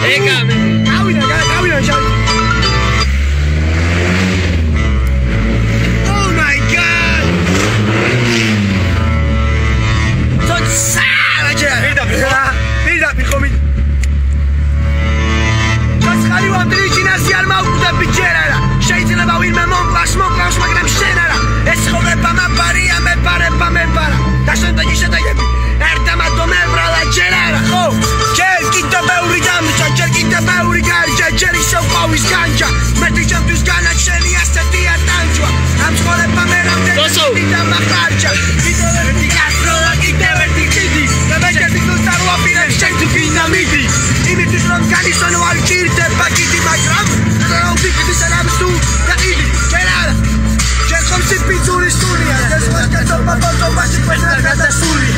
გავიდა შავი. Oh my god. Sađe. Vida pihomi. Kaskali vam triči nas jar malku da pičerara. Შეიძლება ვინმე მომკლავს მაგრამ შენ არა. ეს ხოვება მაპარია მე პარა. და შემდეგი შედეგები ერთამატო მებრალა ჯერ არა ხო? ჯერ კიდე ბევრი დამჭა, ჯერ კიდე ბევრი გარჯა, ჯერ ისევ ყავის განჯა. მეტი ჩემთვის განაჩენი ასეთია ტანჯვა. ამ ცხოვრება მე რამდენი და მახარჯა. კიდევ ერთი გასროლა, კიდევ ერთი ხიდი. და მე შეგიძლიათ დავაპირებ შენ თუ გინდა მიდი. იმისთვის რომ განისვენო არ ჭირდება კიდი მაგრამ რა ვიქდი სანამ თუ გაიდი ჯერ არა. ჯერ ხომსი პიცურის სულია. ეს ვაკეთობა ბატონობაში ყველა გადასული.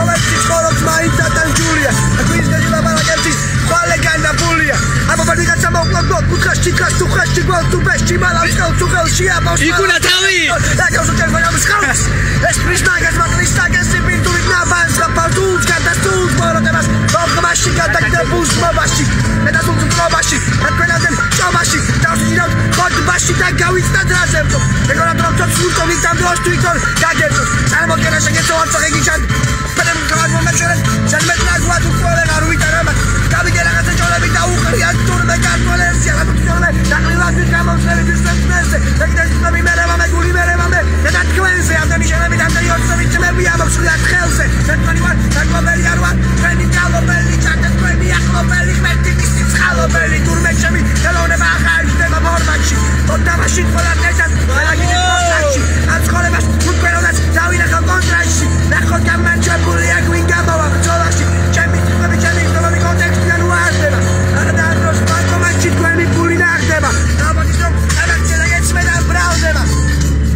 Roletti scorot mai tangiulia a qui sgadi la balaghetti quale ganna bulia amo per dica siamo con bucasti castu casti qual tu besti mala tu calcia boss ikuna tavi la causa che vogliamo scaus es prisnagas ma cristagas si pintu na banza partus cadastus poro que vas toca bashi cada que bus ma bashi me da tudo bashi appena del bashi da gira cod bashi da gawit da drazemto e ora trovo tutto mi sta dosto icon gadgetto salvo che la che sto facendo Pero me mencioné, se me trajo a tu pueblo en Aruita Rama. David de la casa yo le vi a Ucar y a Turme Cartolencia. La producción de la calidad de Camon se le dice en meses. La que te mi mereva me guli mereva me. De la cleanse, ante mi lleve mi anterior se me me vi a Moxulia Trelse. De tu animal, la Clovelli Arua. Premi Calo Belli, Chates Premi Aclo Belli, Metti Mistis Calo Belli. Turme Chemi, Telone Baja, il tema Mormachi. Toda Machine con la testa, la que te Mormachi. Al schole vas, un pelo das, Davina con contrachi. La cosa mancha Bulia Quinga Baba, Cholashi, Chemi, non mi contesto di Anuardeva. Adanno spacco manci quelli pulinardeva. Nobody stop, ragazzi ragazzi me da braudeva.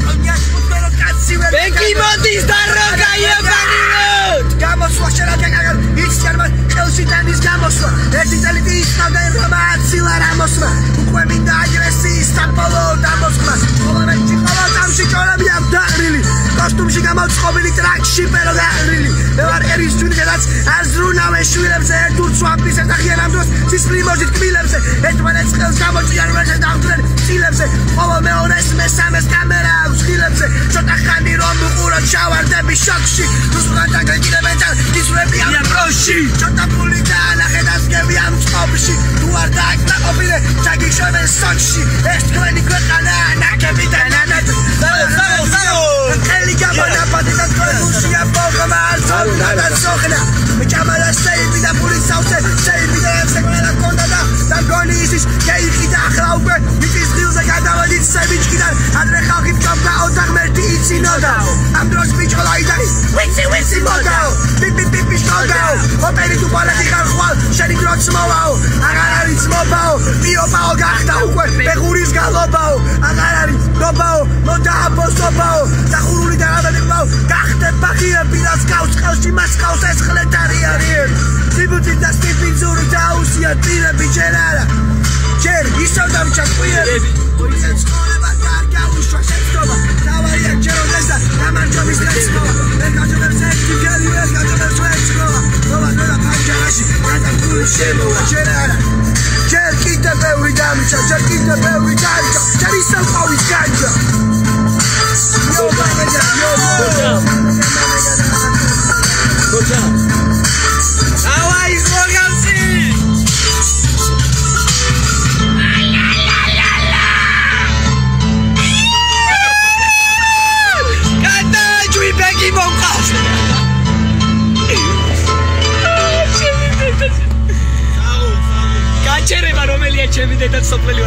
Ogni ascolto lo cazzi per Becky Monti sta roca io panino. Gamo swashera cagare, istiarma, Chelsea tennis gamos. Esi televista del romazzi la ramosma. Ukwe mi dai resista polo damosma. Ola menci polo damsi kola mi abdarili. Kostumში გამოწყობილი ტრაქში პერო გაყრილი მე ვარ ერის ჯუნგედაც აზრუნავე შვილებზე ერთურს ვამპის ერთახიან ამ დროს სისხლიმოძით კბილებზე ერთმანეთს ხელს გამოჭიან ვერზე დავდრენ წილებზე ყოველ მეორეს მესამეს კამერა აქვს ხილებზე ცოტა ხანი რომ უყუროთ შავარდები შოქში რუსულად დაგრეკილებენ და ისვრები ამ პროში ცოტა ფული დაანახე და სგები ამ წყობაში თუ არ დააკმაყოფილე ჩაგიშვებენ სოჩში ეს თქვენი ქვეყანა ნაკები და ნანად Gamana patita Lucia poco mal da sogna mi chiama la sei da polizia sei da seguire la condana da gonisis che i da glaube mit is hilse gadava dit sei mit gidan adre khakh im kamda otaq merti itsinoda am dros bicholaida witsi moda pipi shoda operi tu palati kharkhwal sheni grots movao agar aris movao bio pao gakhda ukwe beguris galobao agar aris dobao moda apostobao da khuruli da გახდება ღიებილას გავს ყელში მას ყავს ეს ხლეტარი არის სიბუთი და სტიფინზური დაუსია ტირები ჯერ არა ჯერ ისევ დამჭაკვირები ოიცენ ცხოვრება კარგა უშვა შეცდომა დავარია ჯეროდეს და გამარჯვების რეცნობა მე გაჯობებს ერთი გელი ეს გაჯობებს რეცნობა ნოლა პანჯარაში გადაგული შემოვა ჯერ არა ჯერ კიდე ბევრი დამჭა ჯერ კიდე ბევრი დაიჭა ჯერ ისევ ყავის განჯა Yo, Gocha. Awai, Morgansi. Canta, Jui Becky Monkas. Cacere, ma non me li è cevite del soffrelio.